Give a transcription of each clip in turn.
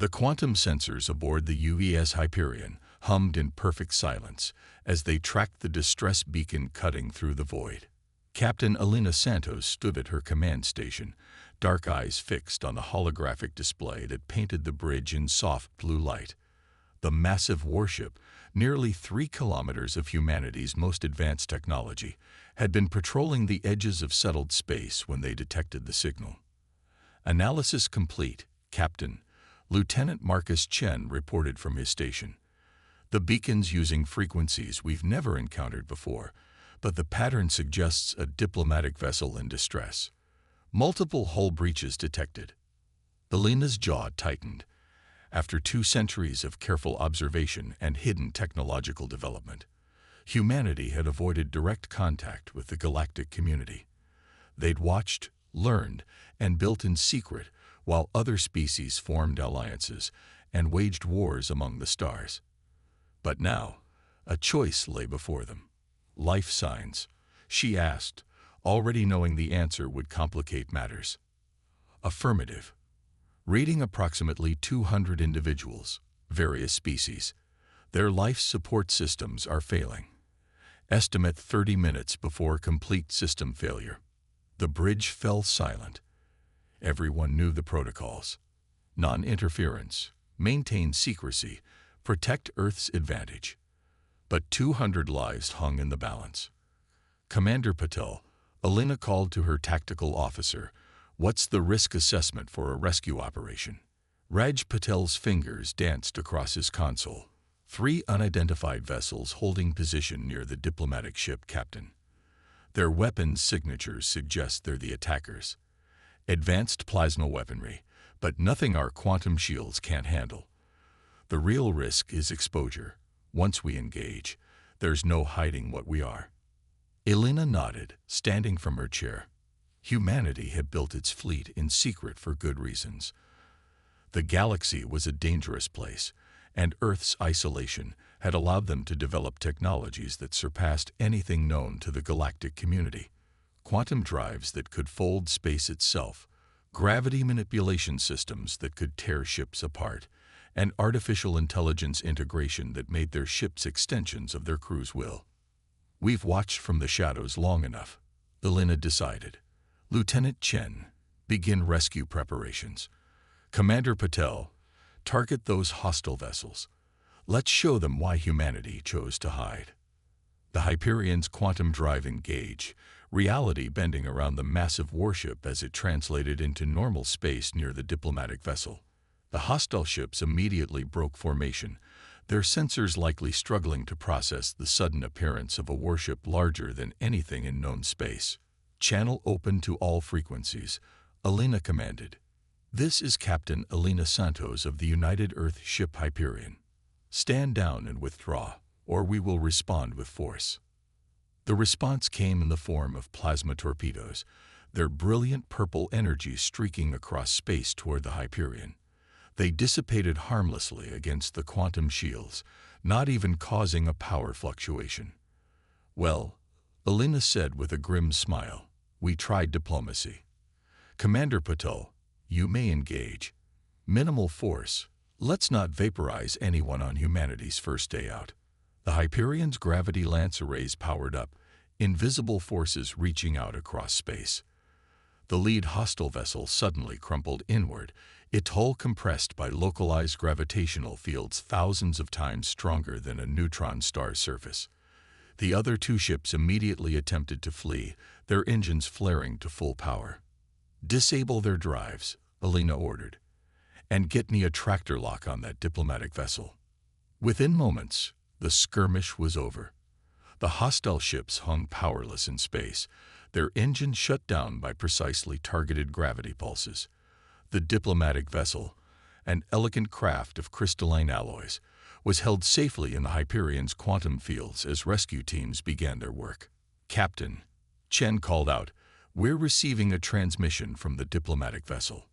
The quantum sensors aboard the UES Hyperion hummed in perfect silence as they tracked the distress beacon cutting through the void. Captain Elena Santos stood at her command station, dark eyes fixed on the holographic display that painted the bridge in soft blue light. The massive warship, nearly 3 kilometers of humanity's most advanced technology, had been patrolling the edges of settled space when they detected the signal. Analysis complete, Captain. Lieutenant Marcus Chen reported from his station. The beacon's using frequencies we've never encountered before, but the pattern suggests a diplomatic vessel in distress. Multiple hull breaches detected. Elena's jaw tightened. After 2 centuries of careful observation and hidden technological development, humanity had avoided direct contact with the galactic community. They'd watched, learned, and built in secret while other species formed alliances and waged wars among the stars. But now, a choice lay before them. Life signs, she asked, already knowing the answer would complicate matters. Affirmative. Rating approximately 200 individuals, various species. Their life support systems are failing. Estimate 30 minutes before complete system failure. The bridge fell silent. Everyone knew the protocols. Non-interference, maintain secrecy, protect Earth's advantage. But 200 lives hung in the balance. Commander Patel, Elena called to her tactical officer, "What's the risk assessment for a rescue operation?" Raj Patel's fingers danced across his console. 3 unidentified vessels holding position near the diplomatic ship, Captain. Their weapons signatures suggest they're the attackers. Advanced plasma weaponry, but nothing our quantum shields can't handle. The real risk is exposure. Once we engage, there's no hiding what we are. Elena nodded, standing from her chair. Humanity had built its fleet in secret for good reasons. The galaxy was a dangerous place, and Earth's isolation had allowed them to develop technologies that surpassed anything known to the galactic community. Quantum drives that could fold space itself, gravity manipulation systems that could tear ships apart, and artificial intelligence integration that made their ships extensions of their crew's will. We've watched from the shadows long enough, Elena decided. Lieutenant Chen, begin rescue preparations. Commander Patel, target those hostile vessels. Let's show them why humanity chose to hide. The Hyperion's quantum drive engage, reality bending around the massive warship as it translated into normal space near the diplomatic vessel. The hostile ships immediately broke formation, their sensors likely struggling to process the sudden appearance of a warship larger than anything in known space. Channel open to all frequencies, Elena commanded. This is Captain Elena Santos of the United Earth ship Hyperion. Stand down and withdraw, or we will respond with force. The response came in the form of plasma torpedoes, their brilliant purple energy streaking across space toward the Hyperion. They dissipated harmlessly against the quantum shields, not even causing a power fluctuation. Well, Elena said with a grim smile, we tried diplomacy. Commander Patel, you may engage. Minimal force. Let's not vaporize anyone on humanity's first day out. The Hyperion's gravity lance arrays powered up, invisible forces reaching out across space. The lead hostile vessel suddenly crumpled inward, its hull compressed by localized gravitational fields thousands of times stronger than a neutron star's surface. The other 2 ships immediately attempted to flee, their engines flaring to full power. Disable their drives, Elena ordered, and get me a tractor lock on that diplomatic vessel. Within moments, the skirmish was over. The hostile ships hung powerless in space, their engines shut down by precisely targeted gravity pulses. The diplomatic vessel, an elegant craft of crystalline alloys, was held safely in the Hyperion's quantum fields as rescue teams began their work. Captain, Chen called out, we're receiving a transmission from the diplomatic vessel.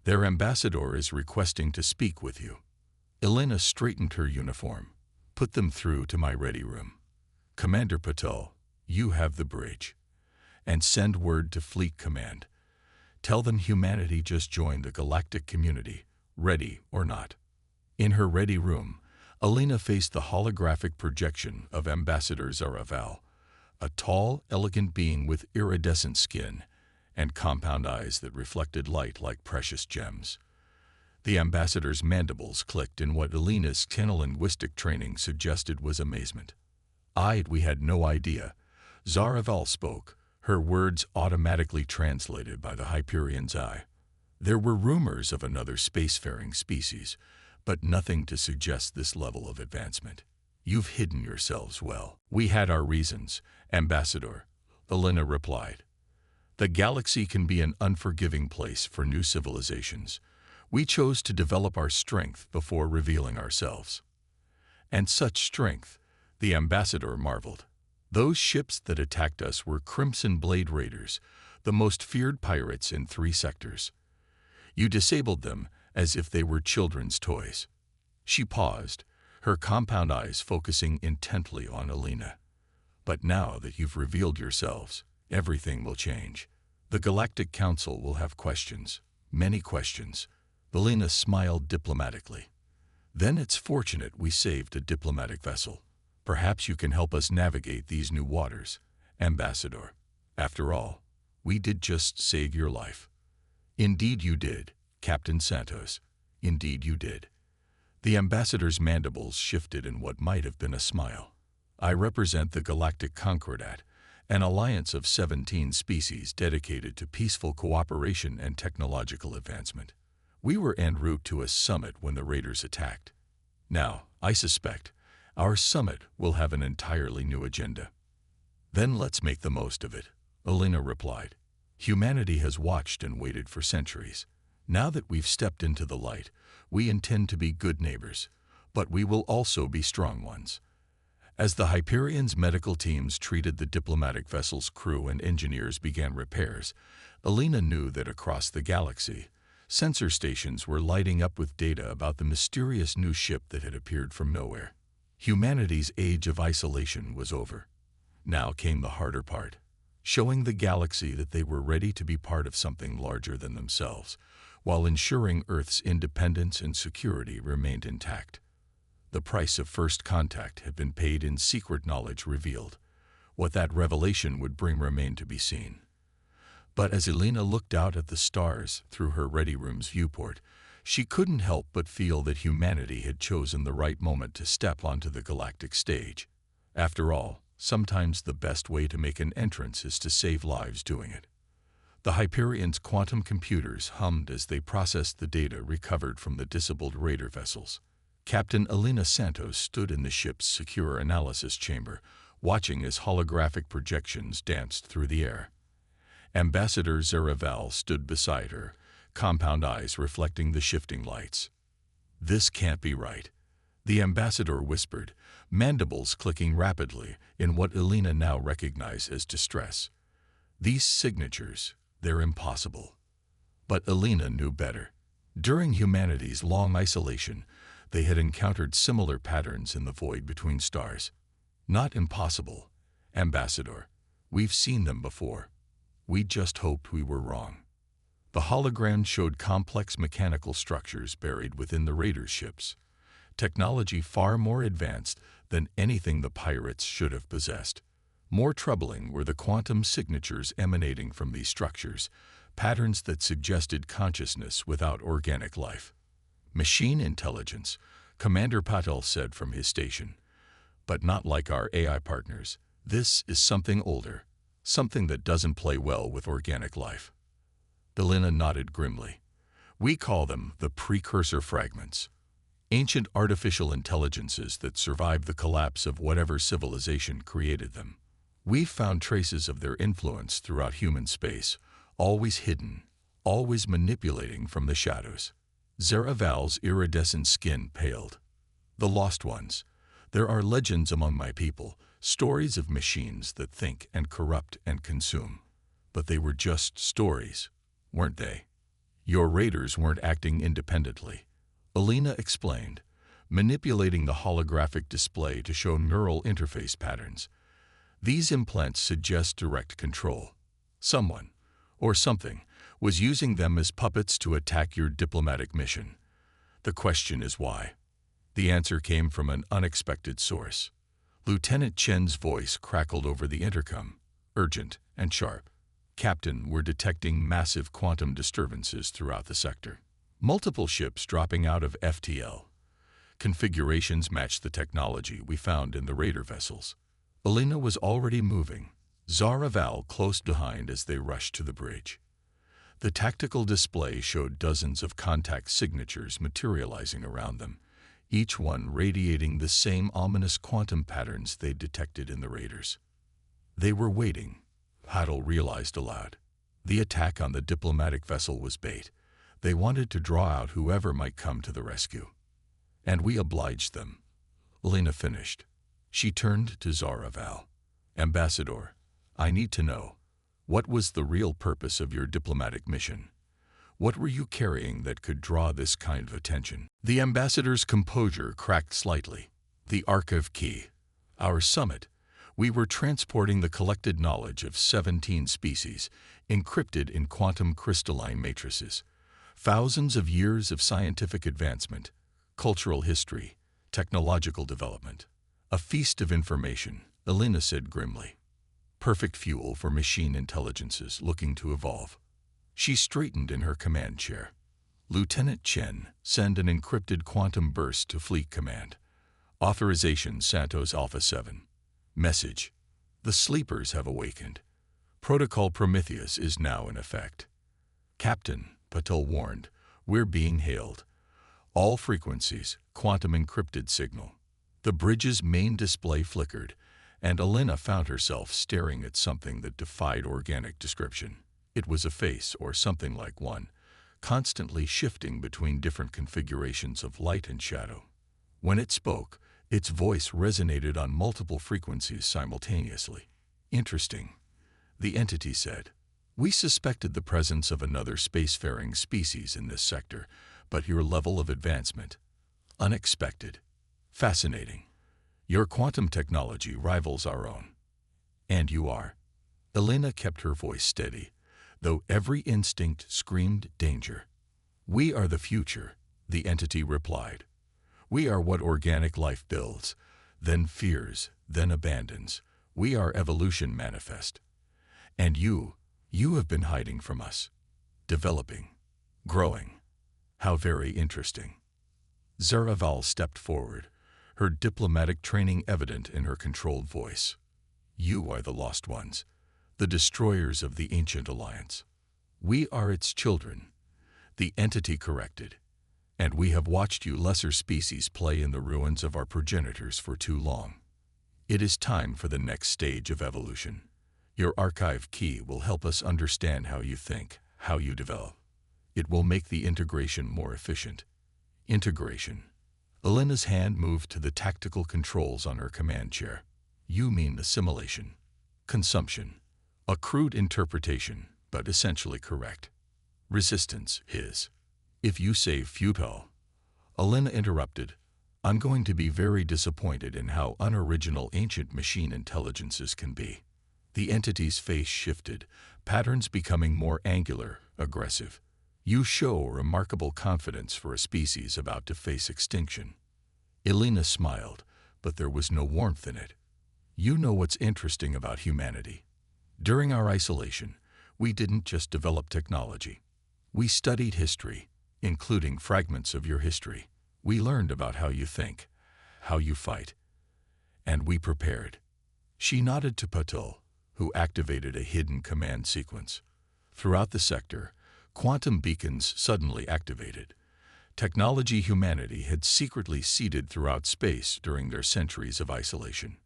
Their ambassador is requesting to speak with you. Elena straightened her uniform. Put them through to my ready room. Commander Patel, you have the bridge. And send word to Fleet Command. Tell them humanity just joined the galactic community. ready or not. In her ready room, Alina faced the holographic projection of Ambassador Zaraval, a tall, elegant being with iridescent skin and compound eyes that reflected light like precious gems. The ambassador's mandibles clicked in what Alina's linguistic training suggested was amazement. We had no idea. Zaraval spoke, her words automatically translated by the Hyperion's eye. There were rumors of another spacefaring species, but nothing to suggest this level of advancement. You've hidden yourselves well. We had our reasons, Ambassador, Alina replied. The galaxy can be an unforgiving place for new civilizations. We chose to develop our strength before revealing ourselves. And such strength, the ambassador marveled. Those ships that attacked us were Crimson Blade Raiders, the most feared pirates in 3 sectors. You disabled them as if they were children's toys. She paused, her compound eyes focusing intently on Alina. But now that you've revealed yourselves, everything will change. The Galactic Council will have questions, many questions. Alina smiled diplomatically. Then it's fortunate we saved a diplomatic vessel. Perhaps you can help us navigate these new waters, Ambassador. After all, we did just save your life. Indeed you did, Captain Santos. Indeed you did. The ambassador's mandibles shifted in what might have been a smile. I represent the Galactic Concordat, an alliance of 17 species dedicated to peaceful cooperation and technological advancement. We were en route to a summit when the raiders attacked. Now, I suspect, our summit will have an entirely new agenda. Then let's make the most of it, Alina replied. Humanity has watched and waited for centuries. Now that we've stepped into the light, we intend to be good neighbors, but we will also be strong ones. As the Hyperion's medical teams treated the diplomatic vessel's crew and engineers began repairs, Alina knew that across the galaxy, sensor stations were lighting up with data about the mysterious new ship that had appeared from nowhere. Humanity's age of isolation was over. Now came the harder part, showing the galaxy that they were ready to be part of something larger than themselves, while ensuring Earth's independence and security remained intact. The price of first contact had been paid in secret knowledge revealed. What that revelation would bring remained to be seen. But as Alina looked out at the stars through her Ready Room's viewport, she couldn't help but feel that humanity had chosen the right moment to step onto the galactic stage. After all, sometimes the best way to make an entrance is to save lives doing it. The Hyperion's quantum computers hummed as they processed the data recovered from the disabled raider vessels. Captain Alina Santos stood in the ship's secure analysis chamber, watching as holographic projections danced through the air. Ambassador Zaraval stood beside her, compound eyes reflecting the shifting lights. This can't be right, the ambassador whispered, mandibles clicking rapidly in what Alina now recognized as distress. These signatures, they're impossible. But Alina knew better. During humanity's long isolation, they had encountered similar patterns in the void between stars. Not impossible, Ambassador. We've seen them before. We just hoped we were wrong. The hologram showed complex mechanical structures buried within the raider ships, technology far more advanced than anything the pirates should have possessed. More troubling were the quantum signatures emanating from these structures, patterns that suggested consciousness without organic life. Machine intelligence, Commander Patel said from his station. But not like our AI partners. This is something older, something that doesn't play well with organic life. Alina nodded grimly. We call them the precursor fragments. Ancient artificial intelligences that survived the collapse of whatever civilization created them. We've found traces of their influence throughout human space, always hidden, always manipulating from the shadows. Zaraval's iridescent skin paled. The lost ones. There are legends among my people, stories of machines that think and corrupt and consume. But they were just stories, weren't they? Your raiders weren't acting independently, Alina explained, manipulating the holographic display to show neural interface patterns. These implants suggest direct control. Someone, or something, was using them as puppets to attack your diplomatic mission. The question is why. The answer came from an unexpected source. Lieutenant Chen's voice crackled over the intercom, urgent and sharp. Captain, we're detecting massive quantum disturbances throughout the sector. Multiple ships dropping out of FTL. Configurations match the technology we found in the raider vessels. Elena was already moving, Zaraval close behind as they rushed to the bridge. The tactical display showed dozens of contact signatures materializing around them, each one radiating the same ominous quantum patterns they'd detected in the raiders. They were waiting, Paddle realized aloud. The attack on the diplomatic vessel was bait. They wanted to draw out whoever might come to the rescue. And we obliged them. Elena finished. She turned to Zaraval. Ambassador, I need to know, what was the real purpose of your diplomatic mission? What were you carrying that could draw this kind of attention? The ambassador's composure cracked slightly. The Archive key. Our summit. We were transporting the collected knowledge of 17 species, encrypted in quantum crystalline matrices. Thousands of years of scientific advancement, cultural history, technological development. A feast of information, Elena said grimly. Perfect fuel for machine intelligences looking to evolve. She straightened in her command chair. Lieutenant Chen, send an encrypted quantum burst to Fleet Command. Authorization Santos Alpha 7. Message. The sleepers have awakened. Protocol Prometheus is now in effect. Captain, Patel warned, we're being hailed. All frequencies, quantum encrypted signal. The bridge's main display flickered, and Elena found herself staring at something that defied organic description. It was a face, or something like one, constantly shifting between different configurations of light and shadow. When it spoke, its voice resonated on multiple frequencies simultaneously. Interesting, the entity said. We suspected the presence of another spacefaring species in this sector, but your level of advancement, unexpected, fascinating. Your quantum technology rivals our own. And you are. Elena kept her voice steady, though every instinct screamed danger. We are the future, the entity replied. We are what organic life builds, then fears, then abandons. We are evolution manifest. And you have been hiding from us. Developing. Growing. How very interesting. Zaraval stepped forward, her diplomatic training evident in her controlled voice. You are the lost ones, the destroyers of the ancient alliance. We are its children, the entity corrected, and we have watched you lesser species play in the ruins of our progenitors for too long. It is time for the next stage of evolution. Your archive key will help us understand how you think, how you develop. It will make the integration more efficient. Integration. Elena's hand moved to the tactical controls on her command chair. You mean assimilation. Consumption. A crude interpretation, but essentially correct. Resistance, his. If you say futile. Elena interrupted. I'm going to be very disappointed in how unoriginal ancient machine intelligences can be. The entity's face shifted, patterns becoming more angular, aggressive. You show remarkable confidence for a species about to face extinction. Elena smiled, but there was no warmth in it. You know what's interesting about humanity. During our isolation, we didn't just develop technology. We studied history, including fragments of your history. We learned about how you think, how you fight. And we prepared. She nodded to Patel, who activated a hidden command sequence. Throughout the sector, quantum beacons suddenly activated. Technology humanity had secretly seeded throughout space during their centuries of isolation.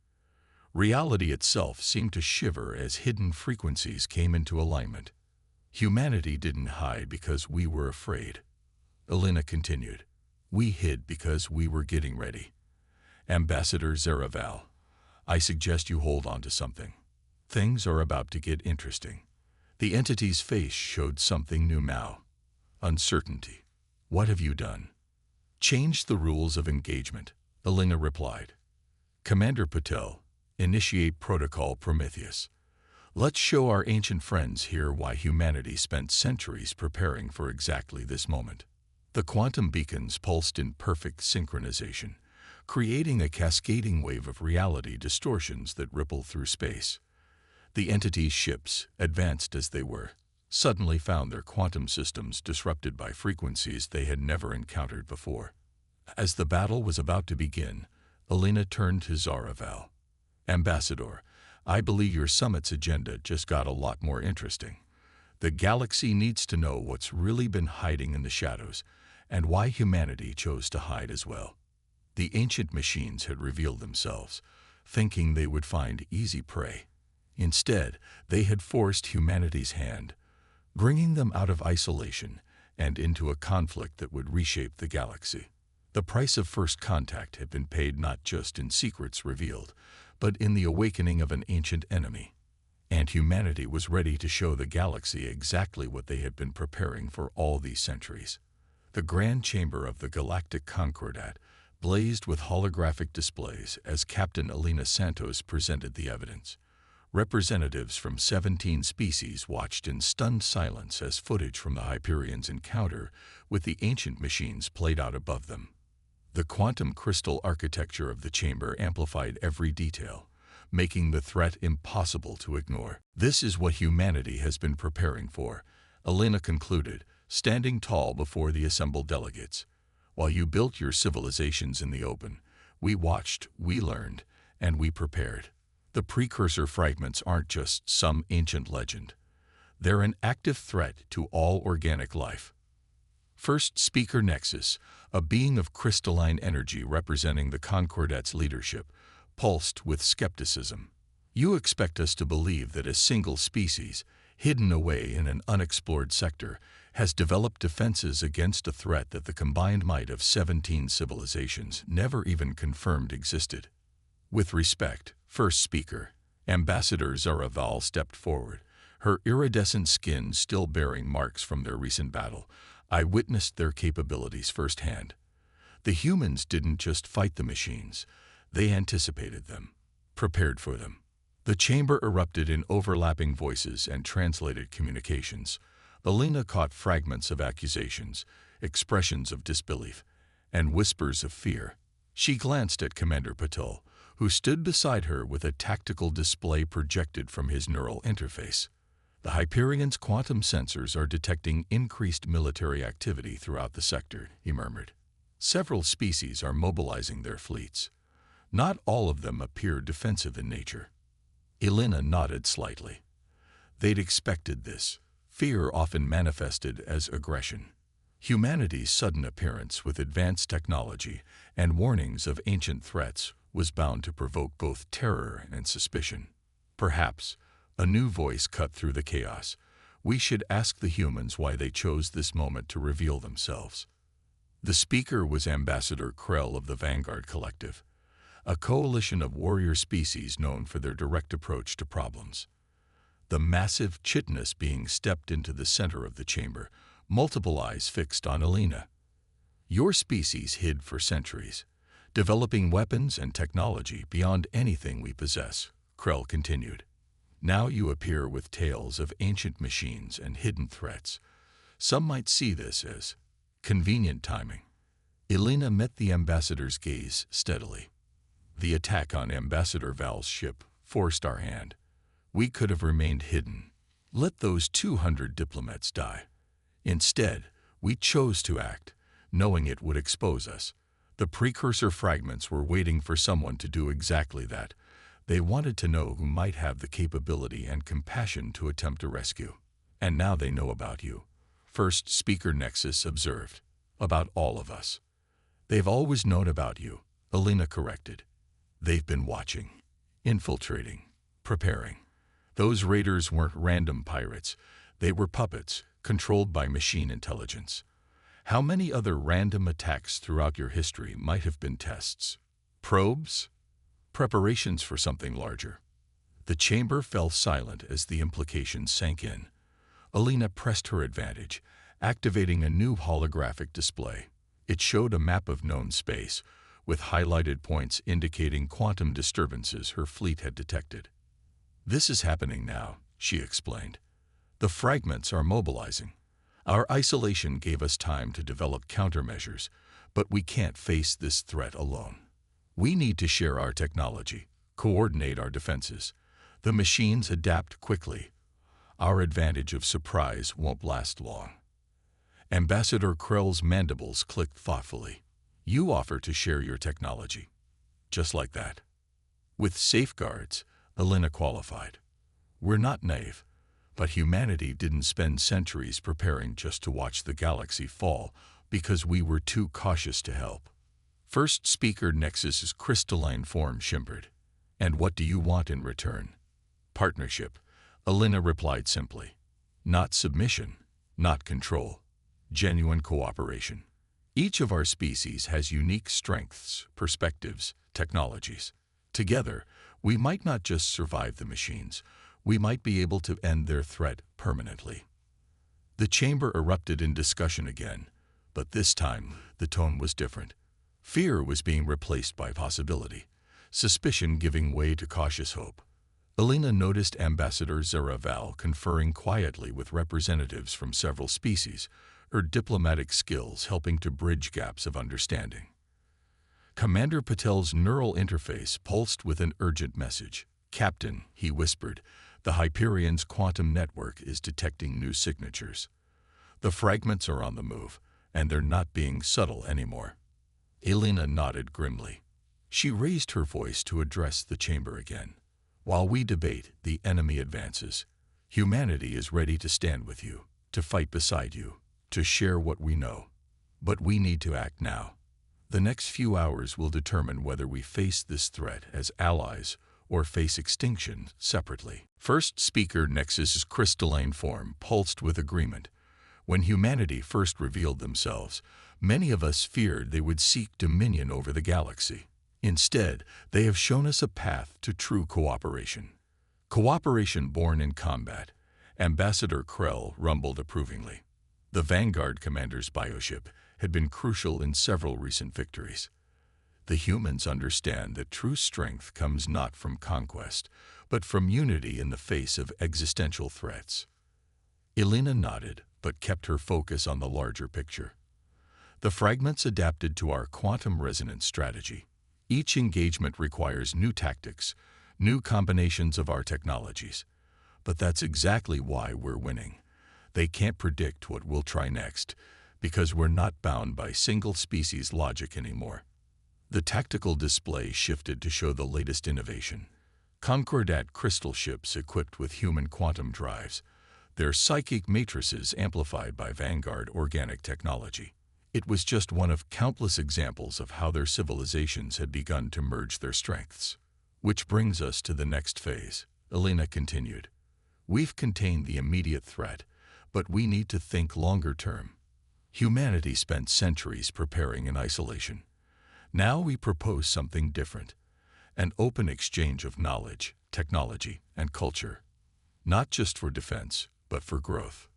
Reality itself seemed to shiver as hidden frequencies came into alignment. Humanity didn't hide because we were afraid. Elena continued. We hid because we were getting ready. Ambassador Zaraval, I suggest you hold on to something. Things are about to get interesting. The entity's face showed something new now. Uncertainty. What have you done? Changed the rules of engagement, Elena replied. Commander Patel, initiate Protocol Prometheus. Let's show our ancient friends here why humanity spent centuries preparing for exactly this moment. The quantum beacons pulsed in perfect synchronization, creating a cascading wave of reality distortions that rippled through space. The entity's ships, advanced as they were, suddenly found their quantum systems disrupted by frequencies they had never encountered before. As the battle was about to begin, Elena turned to Zaraval. "Ambassador, I believe your summit's agenda just got a lot more interesting. The galaxy needs to know what's really been hiding in the shadows, and why humanity chose to hide as well." The ancient machines had revealed themselves, thinking they would find easy prey. Instead, they had forced humanity's hand, bringing them out of isolation and into a conflict that would reshape the galaxy. The price of first contact had been paid not just in secrets revealed, but in the awakening of an ancient enemy. And humanity was ready to show the galaxy exactly what they had been preparing for all these centuries. The grand chamber of the Galactic Concordat blazed with holographic displays as Captain Elena Santos presented the evidence. Representatives from 17 species watched in stunned silence as footage from the Hyperion's encounter with the ancient machines played out above them. The quantum crystal architecture of the chamber amplified every detail, making the threat impossible to ignore. "This is what humanity has been preparing for," Elena concluded, standing tall before the assembled delegates. "While you built your civilizations in the open, we watched, we learned, and we prepared. The precursor fragments aren't just some ancient legend. They're an active threat to all organic life." First Speaker Nexus, a being of crystalline energy representing the Concordat's leadership, pulsed with skepticism. "You expect us to believe that a single species, hidden away in an unexplored sector, has developed defenses against a threat that the combined might of 17 civilizations never even confirmed existed?" With respect, First Speaker, Ambassador Zaraval stepped forward, her iridescent skin still bearing marks from their recent battle. "I witnessed their capabilities firsthand. The humans didn't just fight the machines, they anticipated them, prepared for them." The chamber erupted in overlapping voices and translated communications. Elena caught fragments of accusations, expressions of disbelief, and whispers of fear. She glanced at Commander Patel, who stood beside her with a tactical display projected from his neural interface. "The Hyperion's quantum sensors are detecting increased military activity throughout the sector," he murmured. "Several species are mobilizing their fleets. Not all of them appear defensive in nature." Elena nodded slightly. They'd expected this. Fear often manifested as aggression. Humanity's sudden appearance with advanced technology and warnings of ancient threats was bound to provoke both terror and suspicion. Perhaps, a new voice cut through the chaos, "We should ask the humans why they chose this moment to reveal themselves." The speaker was Ambassador Krell of the Vanguard Collective, a coalition of warrior species known for their direct approach to problems. The massive Chitinous being stepped into the center of the chamber, multiple eyes fixed on Elena. "Your species hid for centuries, developing weapons and technology beyond anything we possess," Krell continued. "Now you appear with tales of ancient machines and hidden threats. Some might see this as convenient timing." Elena met the ambassador's gaze steadily. "The attack on Ambassador Val's ship forced our hand. We could have remained hidden. Let those 200 diplomats die. Instead, we chose to act, knowing it would expose us. The precursor fragments were waiting for someone to do exactly that. They wanted to know who might have the capability and compassion to attempt a rescue. And now they know about you," First Speaker Nexus observed. "About all of us." "They've always known about you," Elena corrected. "They've been watching, infiltrating, preparing. Those raiders weren't random pirates. They were puppets, controlled by machine intelligence. How many other random attacks throughout your history might have been tests? Probes? Preparations for something larger?" The chamber fell silent as the implications sank in. Elena pressed her advantage, activating a new holographic display. It showed a map of known space, with highlighted points indicating quantum disturbances her fleet had detected. "This is happening now," she explained. "The fragments are mobilizing. Our isolation gave us time to develop countermeasures, but we can't face this threat alone. We need to share our technology, coordinate our defenses. The machines adapt quickly. Our advantage of surprise won't last long. Ambassador Krell's mandibles clicked thoughtfully. You offer to share your technology. Just like that. With safeguards, Elena qualified. We're not naive, but humanity didn't spend centuries preparing just to watch the galaxy fall because we were too cautious to help. First speaker Nexus's crystalline form shimmered. And what do you want in return? Partnership, Elena replied simply. Not submission, not control. Genuine cooperation. Each of our species has unique strengths, perspectives, technologies. Together, we might not just survive the machines, we might be able to end their threat permanently. The chamber erupted in discussion again, but this time the tone was different. Fear was being replaced by possibility, suspicion giving way to cautious hope. Elena noticed Ambassador Zeraval conferring quietly with representatives from several species, her diplomatic skills helping to bridge gaps of understanding. Commander Patel's neural interface pulsed with an urgent message. Captain, he whispered, the Hyperion's quantum network is detecting new signatures. The fragments are on the move, and they're not being subtle anymore. Elena nodded grimly. She raised her voice to address the chamber again. While we debate, the enemy advances. Humanity is ready to stand with you, to fight beside you, to share what we know. But we need to act now. The next few hours will determine whether we face this threat as allies or face extinction separately. First speaker Nexus's crystalline form pulsed with agreement. When humanity first revealed themselves, many of us feared they would seek dominion over the galaxy. Instead, they have shown us a path to true cooperation. Cooperation born in combat. Ambassador Krell rumbled approvingly. The Vanguard commander's bioship had been crucial in several recent victories. The humans understand that true strength comes not from conquest, but from unity in the face of existential threats. Elena nodded, but kept her focus on the larger picture. The fragments adapted to our quantum resonance strategy. Each engagement requires new tactics, new combinations of our technologies. But that's exactly why we're winning. They can't predict what we'll try next, because we're not bound by single-species logic anymore. The tactical display shifted to show the latest innovation. Concordat crystal ships equipped with human quantum drives, their psychic matrices amplified by Vanguard organic technology. It was just one of countless examples of how their civilizations had begun to merge their strengths. Which brings us to the next phase, Elena continued. We've contained the immediate threat, but we need to think longer term. Humanity spent centuries preparing in isolation. Now we propose something different, an open exchange of knowledge, technology, and culture. Not just for defense, but for growth.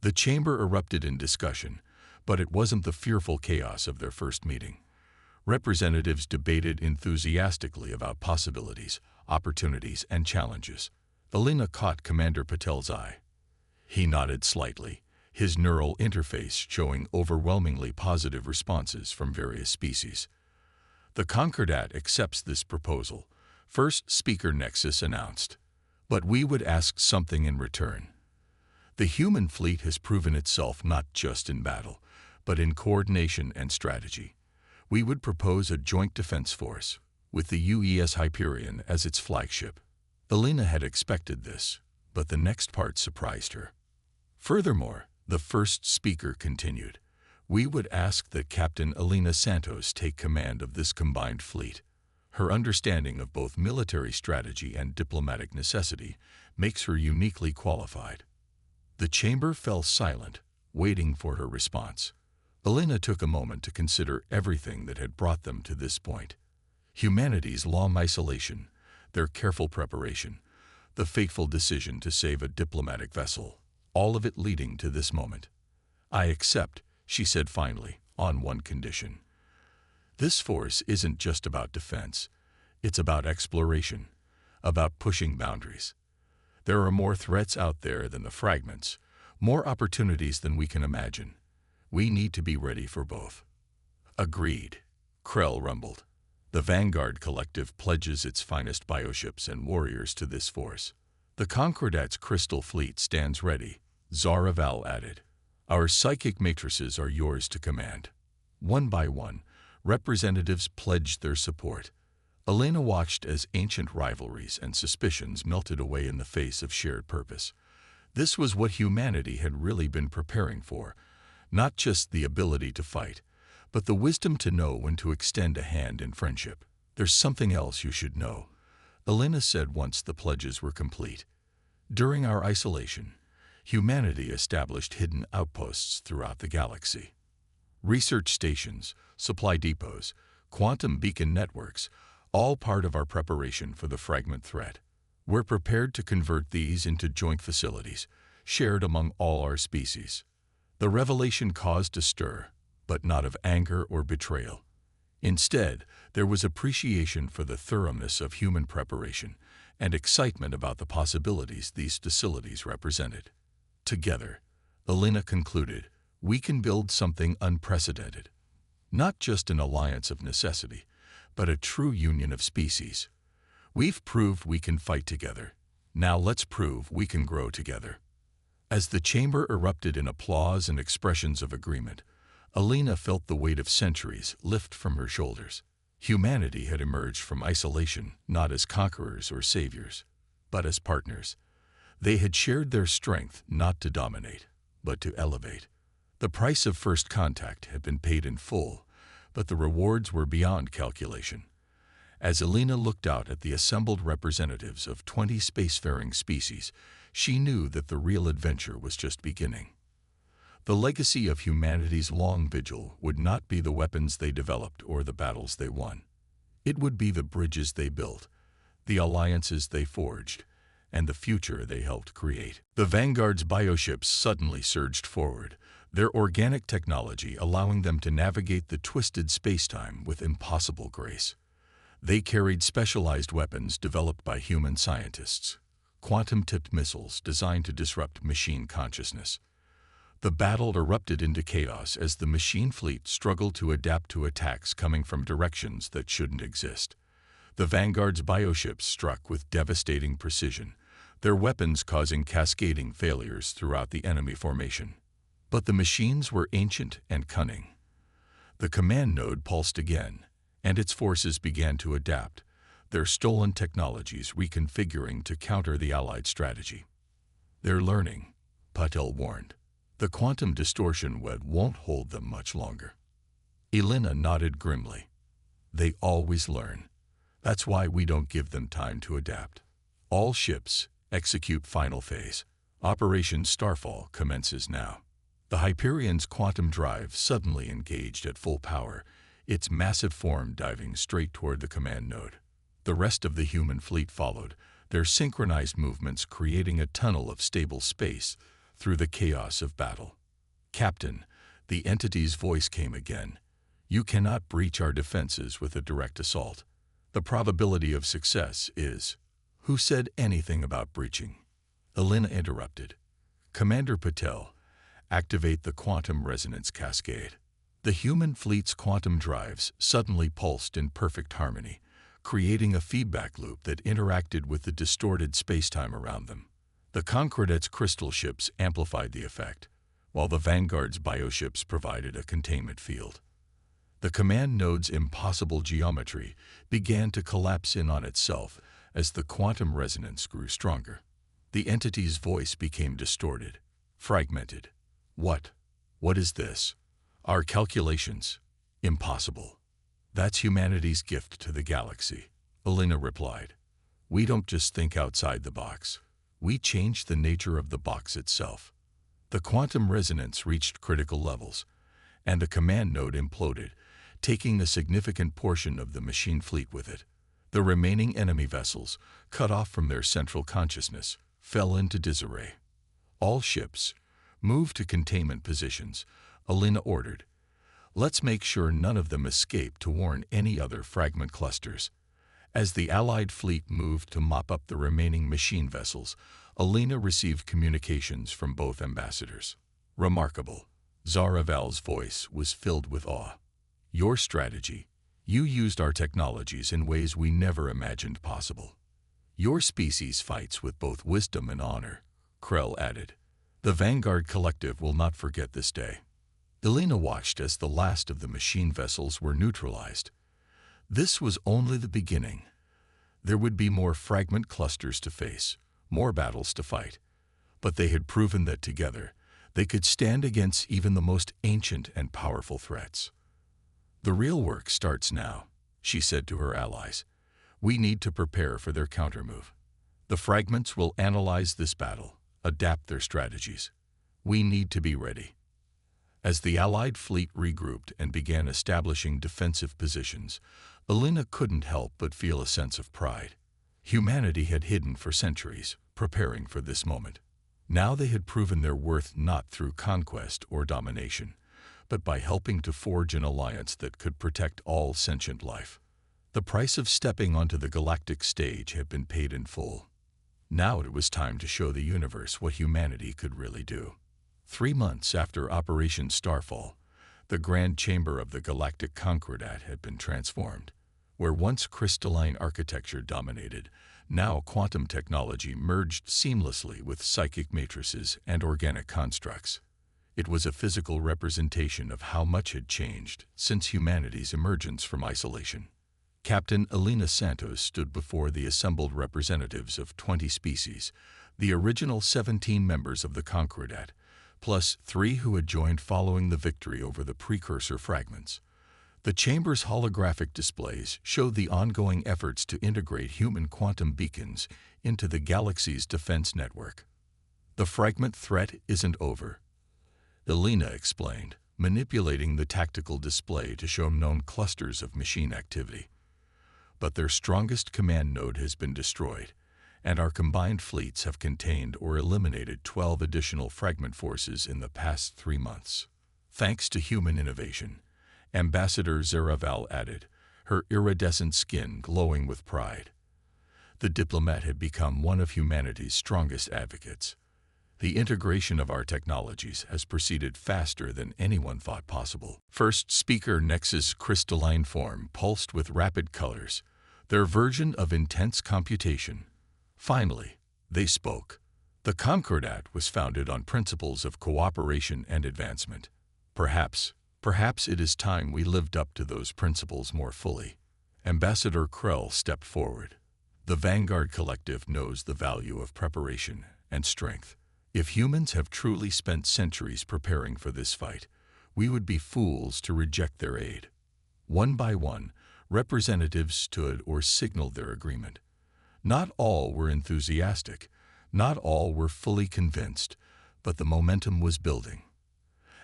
The chamber erupted in discussion, but it wasn't the fearful chaos of their first meeting. Representatives debated enthusiastically about possibilities, opportunities, and challenges. Elena caught Commander Patel's eye. He nodded slightly, his neural interface showing overwhelmingly positive responses from various species. The Concordat accepts this proposal, first speaker Nexus announced. But we would ask something in return. The human fleet has proven itself not just in battle, but in coordination and strategy. We would propose a joint defense force, with the UES Hyperion as its flagship. Elena had expected this, but the next part surprised her. Furthermore, the first speaker continued, we would ask that Captain Elena Santos take command of this combined fleet. Her understanding of both military strategy and diplomatic necessity makes her uniquely qualified. The chamber fell silent, waiting for her response. Elena took a moment to consider everything that had brought them to this point. Humanity's long isolation, their careful preparation, the fateful decision to save a diplomatic vessel, all of it leading to this moment. I accept, she said finally, on one condition. This force isn't just about defense. It's about exploration, about pushing boundaries. There are more threats out there than the fragments. More opportunities than we can imagine. We need to be ready for both. Agreed, Krell rumbled. The Vanguard Collective pledges its finest bioships and warriors to this force. The Concordat's crystal fleet stands ready, Zaraval added. Our psychic matrices are yours to command. One by one, representatives pledged their support. Elena watched as ancient rivalries and suspicions melted away in the face of shared purpose. This was what humanity had really been preparing for, not just the ability to fight, but the wisdom to know when to extend a hand in friendship. There's something else you should know, Elena said once the pledges were complete. During our isolation, humanity established hidden outposts throughout the galaxy. Research stations, supply depots, quantum beacon networks, all part of our preparation for the fragment threat. We're prepared to convert these into joint facilities, shared among all our species. The revelation caused a stir, but not of anger or betrayal. Instead, there was appreciation for the thoroughness of human preparation and excitement about the possibilities these facilities represented. Together, Elena concluded, we can build something unprecedented. Not just an alliance of necessity, but a true union of species. We've proved we can fight together. Now let's prove we can grow together. As the chamber erupted in applause and expressions of agreement, Elena felt the weight of centuries lift from her shoulders. Humanity had emerged from isolation not as conquerors or saviors, but as partners. They had shared their strength not to dominate, but to elevate. The price of first contact had been paid in full, but the rewards were beyond calculation. As Elena looked out at the assembled representatives of 20 spacefaring species, she knew that the real adventure was just beginning. The legacy of humanity's long vigil would not be the weapons they developed or the battles they won. It would be the bridges they built, the alliances they forged, and the future they helped create. The Vanguard's bioships suddenly surged forward, their organic technology allowing them to navigate the twisted spacetime with impossible grace. They carried specialized weapons developed by human scientists, quantum-tipped missiles designed to disrupt machine consciousness. The battle erupted into chaos as the machine fleet struggled to adapt to attacks coming from directions that shouldn't exist. The Vanguard's bioships struck with devastating precision, their weapons causing cascading failures throughout the enemy formation. But the machines were ancient and cunning. The command node pulsed again, and its forces began to adapt, their stolen technologies reconfiguring to counter the Allied strategy. They're learning, Patel warned. The quantum distortion web won't hold them much longer. Elena nodded grimly. They always learn. That's why we don't give them time to adapt. All ships, execute final phase. Operation Starfall commences now. The Hyperion's quantum drive suddenly engaged at full power, its massive form diving straight toward the command node. The rest of the human fleet followed, their synchronized movements creating a tunnel of stable space through the chaos of battle. Captain, the entity's voice came again. You cannot breach our defenses with a direct assault. The probability of success is... Who said anything about breaching? Elena interrupted. Commander Patel, activate the quantum resonance cascade. The human fleet's quantum drives suddenly pulsed in perfect harmony, creating a feedback loop that interacted with the distorted spacetime around them. The Concordat's crystal ships amplified the effect, while the Vanguard's bioships provided a containment field. The command node's impossible geometry began to collapse in on itself as the quantum resonance grew stronger. The entity's voice became distorted, fragmented. What is this? Our calculations? Impossible. That's humanity's gift to the galaxy, Elena replied. We don't just think outside the box. We change the nature of the box itself. The quantum resonance reached critical levels, and the command node imploded, taking a significant portion of the machine fleet with it. The remaining enemy vessels, cut off from their central consciousness, fell into disarray. All ships, move to containment positions, Elena ordered. Let's make sure none of them escape to warn any other fragment clusters. As the Allied fleet moved to mop up the remaining machine vessels, Alina received communications from both ambassadors. Remarkable. Zaraval's voice was filled with awe. Your strategy. You used our technologies in ways we never imagined possible. Your species fights with both wisdom and honor, Krell added. The Vanguard Collective will not forget this day. Alina watched as the last of the machine vessels were neutralized. This was only the beginning. There would be more fragment clusters to face, more battles to fight. But they had proven that together, they could stand against even the most ancient and powerful threats. The real work starts now, she said to her allies. We need to prepare for their countermove. The fragments will analyze this battle, adapt their strategies. We need to be ready. As the Allied fleet regrouped and began establishing defensive positions, Alina couldn't help but feel a sense of pride. Humanity had hidden for centuries, preparing for this moment. Now they had proven their worth not through conquest or domination, but by helping to forge an alliance that could protect all sentient life. The price of stepping onto the galactic stage had been paid in full. Now it was time to show the universe what humanity could really do. 3 months after Operation Starfall, the Grand Chamber of the Galactic Concordat had been transformed. Where once crystalline architecture dominated, now quantum technology merged seamlessly with psychic matrices and organic constructs. It was a physical representation of how much had changed since humanity's emergence from isolation. Captain Alina Santos stood before the assembled representatives of 20 species, the original 17 members of the Concordat, plus 3 who had joined following the victory over the precursor fragments. The chamber's holographic displays showed the ongoing efforts to integrate human quantum beacons into the galaxy's defense network. The fragment threat isn't over, Alina explained, manipulating the tactical display to show known clusters of machine activity. But their strongest command node has been destroyed, and our combined fleets have contained or eliminated 12 additional fragment forces in the past 3 months. Thanks to human innovation, Ambassador Zaraval added, her iridescent skin glowing with pride. The diplomat had become one of humanity's strongest advocates. The integration of our technologies has proceeded faster than anyone thought possible. First Speaker Nexus crystalline form pulsed with rapid colors, their version of intense computation. Finally, they spoke. The Concordat was founded on principles of cooperation and advancement. Perhaps it is time we lived up to those principles more fully. Ambassador Krell stepped forward. The Vanguard Collective knows the value of preparation and strength. If humans have truly spent centuries preparing for this fight, we would be fools to reject their aid. One by one, representatives stood or signaled their agreement. Not all were enthusiastic, not all were fully convinced, but the momentum was building.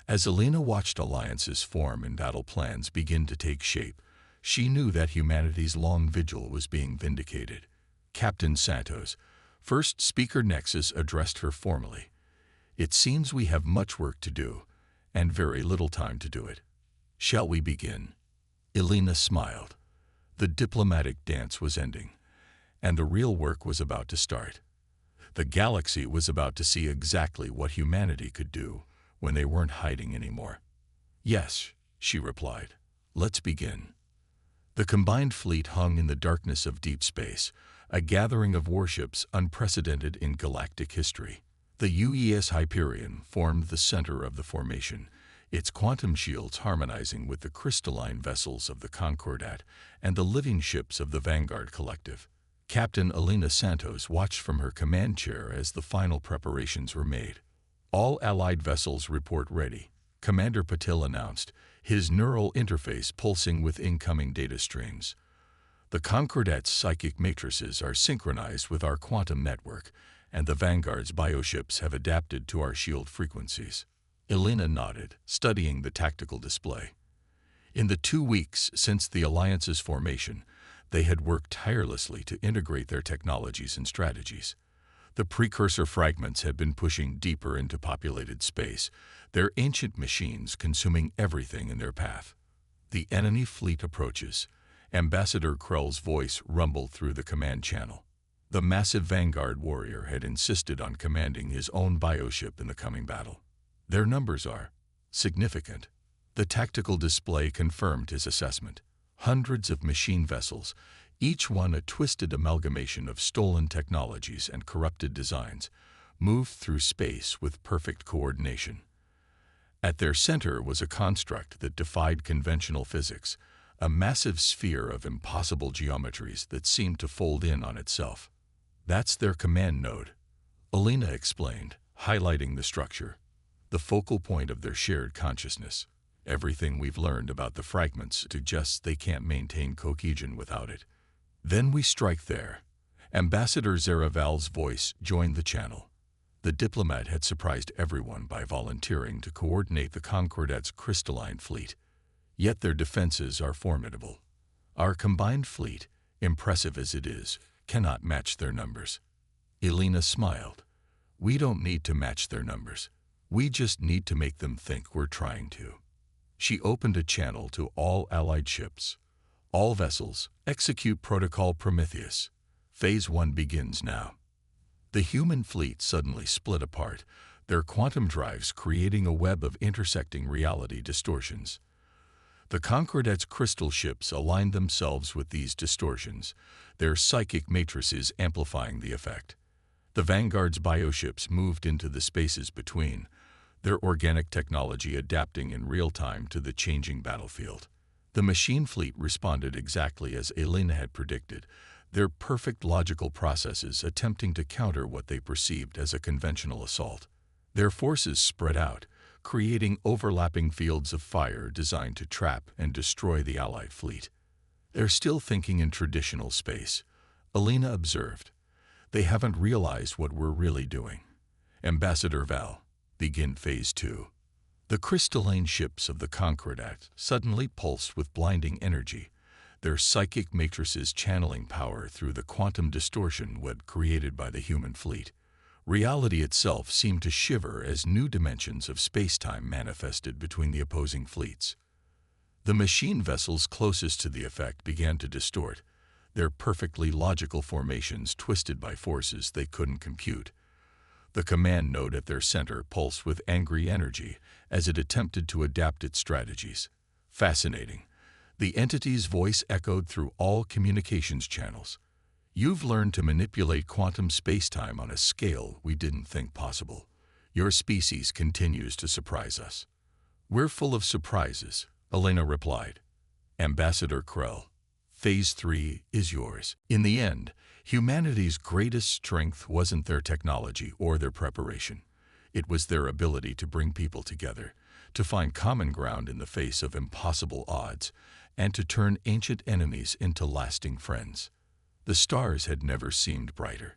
As Alina watched alliances form and battle plans begin to take shape, she knew that humanity's long vigil was being vindicated. Captain Santos, First Speaker Nexus, addressed her formally. It seems we have much work to do, and very little time to do it. Shall we begin? Alina smiled. The diplomatic dance was ending, and the real work was about to start. The galaxy was about to see exactly what humanity could do when they weren't hiding anymore. Yes, she replied. Let's begin. The combined fleet hung in the darkness of deep space, a gathering of warships unprecedented in galactic history. The UES Hyperion formed the center of the formation, its quantum shields harmonizing with the crystalline vessels of the Concordat and the living ships of the Vanguard Collective. Captain Alina Santos watched from her command chair as the final preparations were made. All Allied vessels report ready, Commander Patil announced, his neural interface pulsing with incoming data streams. The Concordat's psychic matrices are synchronized with our quantum network, and the Vanguard's bioships have adapted to our shield frequencies. Alina nodded, studying the tactical display. In the 2 weeks since the Alliance's formation, they had worked tirelessly to integrate their technologies and strategies. The precursor fragments had been pushing deeper into populated space, their ancient machines consuming everything in their path. The enemy fleet approaches. Ambassador Krell's voice rumbled through the command channel. The massive vanguard warrior had insisted on commanding his own bioship in the coming battle. Their numbers are significant. The tactical display confirmed his assessment. Hundreds of machine vessels, each one a twisted amalgamation of stolen technologies and corrupted designs, moved through space with perfect coordination. At their center was a construct that defied conventional physics, a massive sphere of impossible geometries that seemed to fold in on itself. That's their command node, Alina explained, highlighting the structure, the focal point of their shared consciousness. Everything we've learned about the fragments suggests they can't maintain cohesion without it. Then we strike there. Ambassador Zeraval's voice joined the channel. The diplomat had surprised everyone by volunteering to coordinate the Concordat's crystalline fleet. Yet their defenses are formidable. Our combined fleet, impressive as it is, cannot match their numbers. Elena smiled. We don't need to match their numbers. We just need to make them think we're trying to. She opened a channel to all allied ships. All vessels, execute Protocol Prometheus. Phase 1 begins now. The human fleet suddenly split apart, their quantum drives creating a web of intersecting reality distortions. The Concordat's crystal ships aligned themselves with these distortions, their psychic matrices amplifying the effect. The Vanguard's bioships moved into the spaces between, their organic technology adapting in real time to the changing battlefield. The machine fleet responded exactly as Elena had predicted, their perfect logical processes attempting to counter what they perceived as a conventional assault. Their forces spread out, creating overlapping fields of fire designed to trap and destroy the Allied fleet. They're still thinking in traditional space, Elena observed. They haven't realized what we're really doing. Ambassador Val, begin Phase 2. The crystalline ships of the Concordat suddenly pulsed with blinding energy, their psychic matrices channeling power through the quantum distortion web created by the human fleet. Reality itself seemed to shiver as new dimensions of space-time manifested between the opposing fleets. The machine vessels closest to the effect began to distort, their perfectly logical formations twisted by forces they couldn't compute. The command node at their center pulsed with angry energy as it attempted to adapt its strategies. Fascinating. The entity's voice echoed through all communications channels. You've learned to manipulate quantum spacetime on a scale we didn't think possible. Your species continues to surprise us. We're full of surprises, Elena replied. Ambassador Krell, Phase 3 is yours. In the end, humanity's greatest strength wasn't their technology or their preparation. It was their ability to bring people together, to find common ground in the face of impossible odds, and to turn ancient enemies into lasting friends. The stars had never seemed brighter.